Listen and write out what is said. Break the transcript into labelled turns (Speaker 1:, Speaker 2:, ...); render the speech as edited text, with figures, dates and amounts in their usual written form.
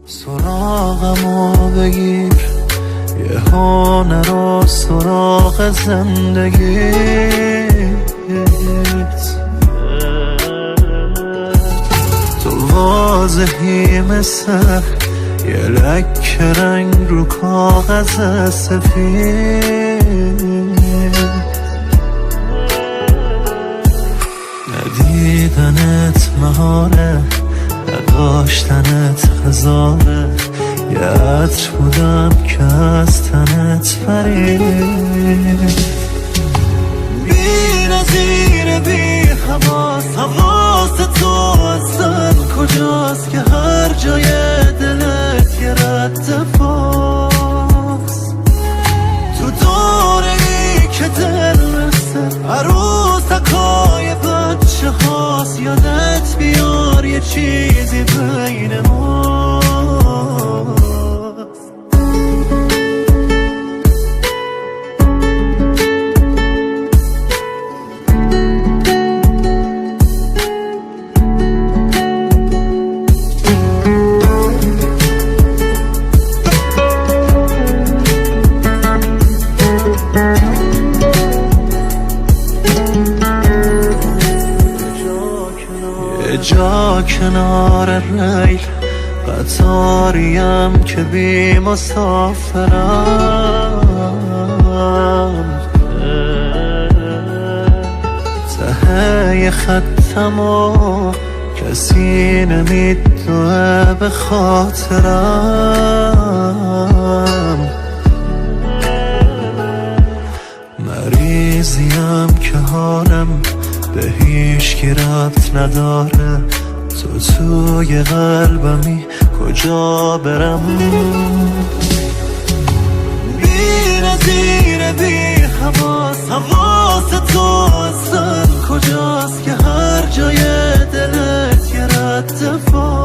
Speaker 1: سراغمو بگیر، یه هنر و سراغ زندگیت. تو واضحی مثل یه لکه رنگ رو کاغذ سفید. ندیدنت مهاره، نداشتنت هزاره، یه عطر بودم که از تنت فرید. بی نظیر بی حواس تو اصلا کجاست که هر جای دلت یه رد پاست. تو دوره ای که دل مثل عروسکای بچه هاست، یادت بیار یه چیزی بین ماست. یه جا کنار ریل قطاریم که بی مسافرم، ته خطم و کسی نمیدوه به خاطرم. مریضیم که حالم به هیچ کی ربط نداره، تو توی قلبمی کجا برم؟ بی نظیر بی حواس تو اصلا کجاست که هر جای دلت یه رد پاست.